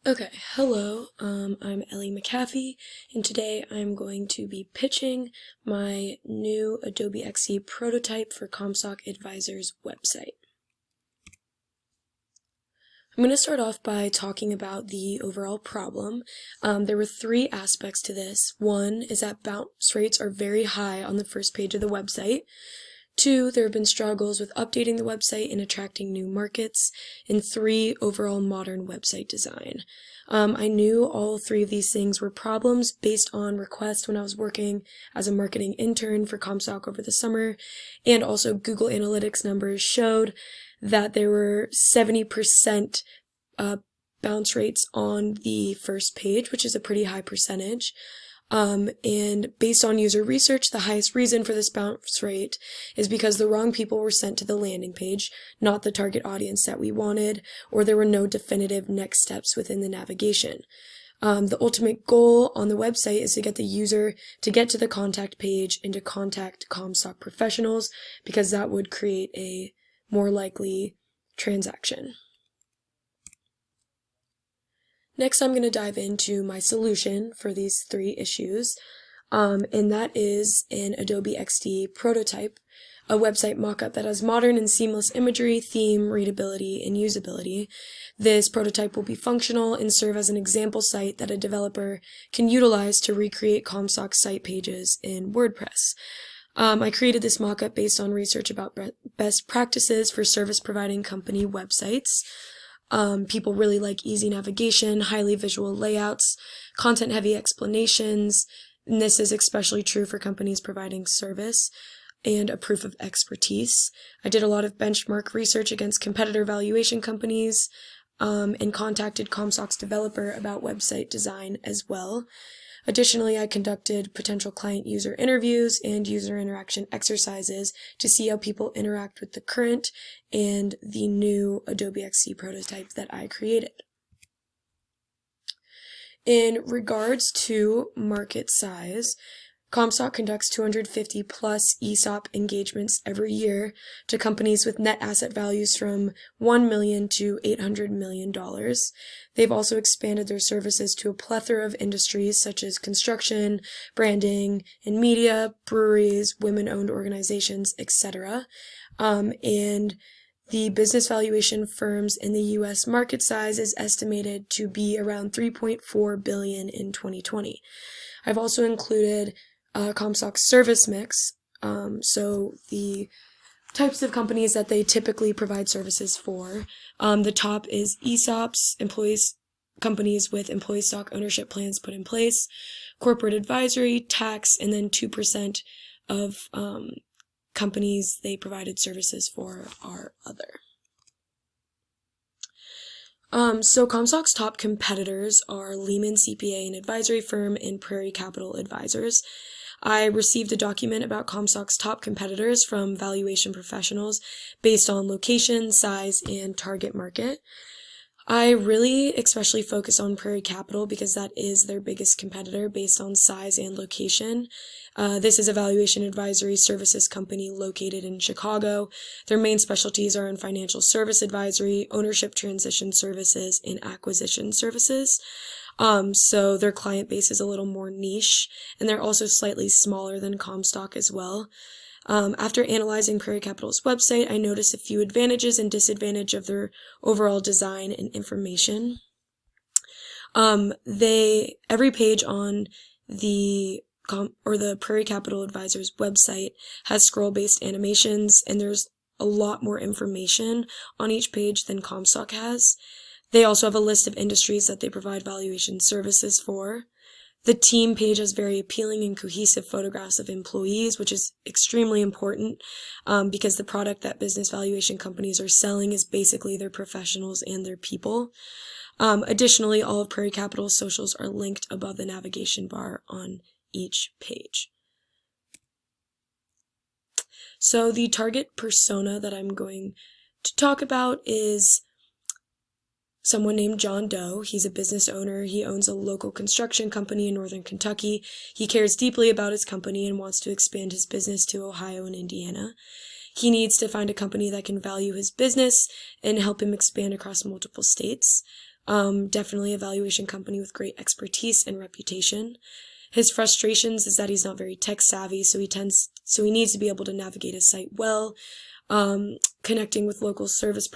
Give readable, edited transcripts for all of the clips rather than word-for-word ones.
Okay, hello, I'm Ellie McAfee, and today I'm going to be pitching my new Adobe XD prototype for Comstock Advisor's website. I'm going to start off by talking about the overall problem. There were three aspects to this. One is that bounce rates are very high on the first page of the website. Two, there have been struggles with updating the website and attracting new markets. And three, overall modern website design. I knew all three of these things were problems based on requests when I was working as a marketing intern for Comstock over the summer, and also Google Analytics numbers showed that there were 70% bounce rates on the first page, which is a pretty high percentage. And based on user research, the highest reason for this bounce rate is because the wrong people were sent to the landing page, not the target audience that we wanted, or there were no definitive next steps within the navigation. The ultimate goal on the website is to get the user to get to the contact page and to contact Comstock professionals, because that would create a more likely transaction. Next, I'm going to dive into my solution for these three issues, and that is an Adobe XD prototype, a website mockup that has modern and seamless imagery, theme, readability, and usability. This prototype will be functional and serve as an example site that a developer can utilize to recreate Comstock site pages in WordPress. I created this mockup based on research about best practices for service providing company websites. People really like easy navigation, highly visual layouts, content-heavy explanations, and this is especially true for companies providing service, and a proof of expertise. I did a lot of benchmark research against competitor valuation companies, and contacted Comstock's developer about website design as well. Additionally, I conducted potential client user interviews and user interaction exercises to see how people interact with the current and the new Adobe XD prototype that I created. In regards to market size, Comstock conducts 250 plus ESOP engagements every year to companies with net asset values from $1 million to $800 million. They've also expanded their services to a plethora of industries such as construction, branding, and media, breweries, women-owned organizations, etc. And the business valuation firms in the U.S. market size is estimated to be around $3.4 billion in 2020. I've also included Comstock's service mix, so the types of companies that they typically provide services for. The top is ESOPs, companies with employee stock ownership plans put in place, corporate advisory, tax, and then 2% of companies they provided services for are other. So Comstock's top competitors are Lehman CPA and advisory firm and Prairie Capital Advisors. I received a document about Comstock's top competitors from valuation professionals based on location, size, and target market. I really especially focus on Prairie Capital because that is their biggest competitor based on size and location. This is a valuation advisory services company located in Chicago. Their main specialties are in financial service advisory, ownership transition services, and acquisition services. So their client base is a little more niche, and they're also slightly smaller than Comstock as well. After analyzing Prairie Capital's website, I noticed a few advantages and disadvantages of their overall design and information. Every page on the Prairie Capital Advisors website has scroll-based animations, and there's a lot more information on each page than Comstock has. They also have a list of industries that they provide valuation services for. The team page has very appealing and cohesive photographs of employees, which is extremely important because the product that business valuation companies are selling is basically their professionals and their people. Additionally, all of Prairie Capital's socials are linked above the navigation bar on each page. So the target persona that I'm going to talk about is someone named John Doe. He's a business owner. He owns a local construction company in northern Kentucky. He cares deeply about his company and wants to expand his business to Ohio and Indiana. He needs to find a company that can value his business and help him expand across multiple states. Definitely a valuation company with great expertise and reputation. His frustrations is that he's not very tech savvy, so he needs to be able to navigate his site well. Connecting with local service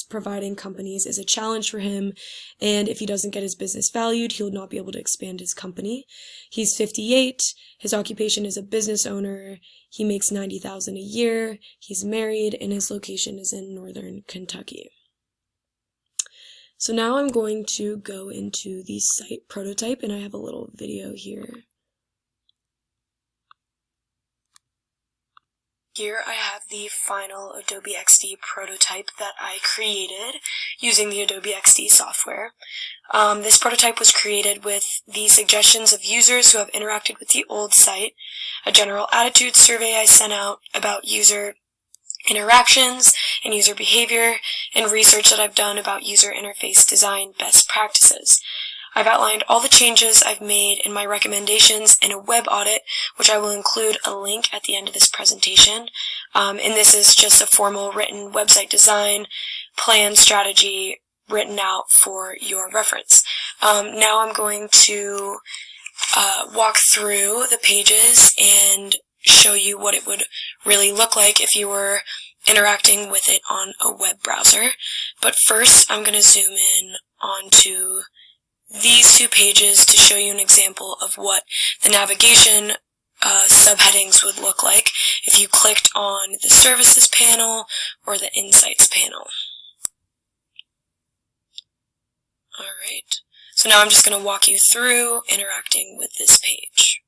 providing companies is a challenge for him, and if he doesn't get his business valued, he'll not be able to expand his company. He's 58. His occupation is a business owner. He makes $90,000 a year. He's married, and his location is in northern Kentucky. So now I'm going to go into the site prototype, and I have a little video here. Here I have the final Adobe XD prototype that I created using the Adobe XD software. This prototype was created with the suggestions of users who have interacted with the old site, a general attitude survey I sent out about user interactions and user behavior, and research that I've done about user interface design best practices. I've outlined all the changes I've made and my recommendations in a web audit, which I will include a link at the end of this presentation. And this is just a formal written website design plan strategy written out for your reference. Now I'm going to walk through the pages and show you what it would really look like if you were interacting with it on a web browser. But first, I'm going to zoom in onto these two pages to show you an example of what the navigation subheadings would look like if you clicked on the Services panel or the Insights panel. Alright, so now I'm just going to walk you through interacting with this page.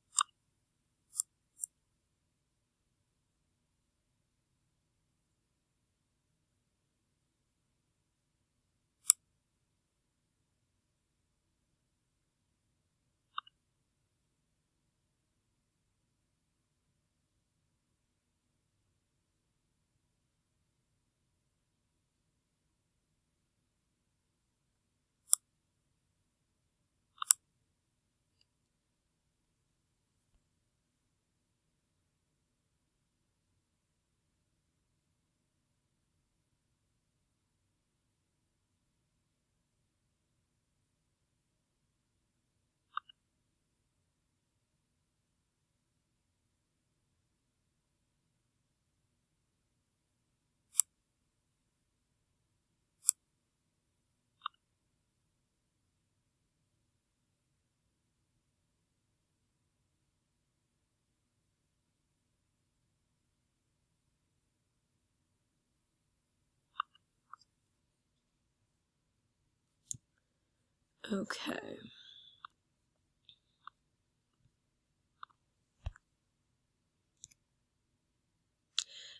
Okay.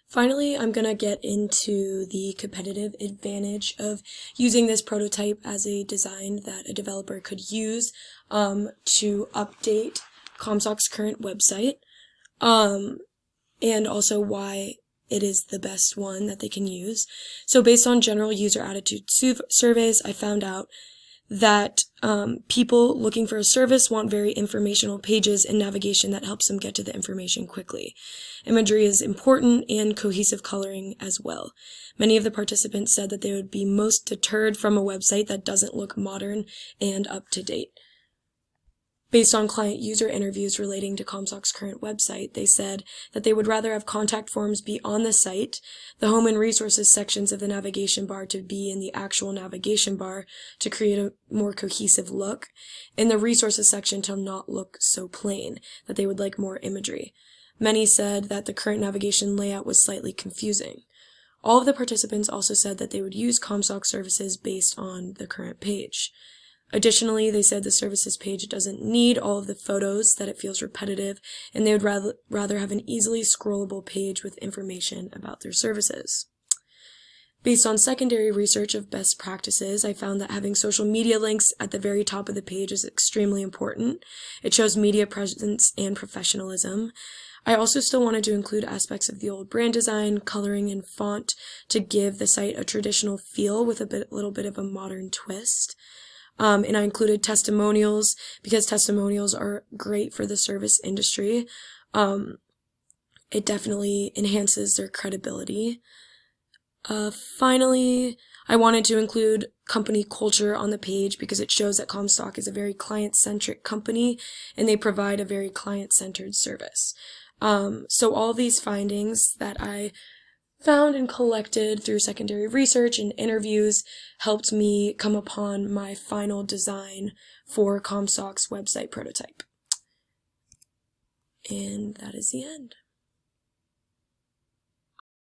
Finally, I'm going to get into the competitive advantage of using this prototype as a design that a developer could use to update Comstock's current website, and also why it is the best one that they can use. So based on general user attitude surveys, I found out that people looking for a service want very informational pages and navigation that helps them get to the information quickly. Imagery is important and cohesive coloring as well. Many of the participants said that they would be most deterred from a website that doesn't look modern and up to date. Based on client user interviews relating to Comstock's current website, they said that they would rather have contact forms be on the site, the home and resources sections of the navigation bar to be in the actual navigation bar to create a more cohesive look, and the resources section to not look so plain, that they would like more imagery. Many said that the current navigation layout was slightly confusing. All of the participants also said that they would use Comstock services based on the current page. Additionally, they said the services page doesn't need all of the photos, that it feels repetitive, and they would rather have an easily scrollable page with information about their services. Based on secondary research of best practices, I found that having social media links at the very top of the page is extremely important. It shows media presence and professionalism. I also still wanted to include aspects of the old brand design, coloring, and font to give the site a traditional feel with a little bit of a modern twist. And I included testimonials because testimonials are great for the service industry. It definitely enhances their credibility. Finally, I wanted to include company culture on the page because it shows that Comstock is a very client-centric company and they provide a very client-centered service. So all these findings that I found and collected through secondary research and interviews helped me come upon my final design for Comstock's website prototype. And that is the end.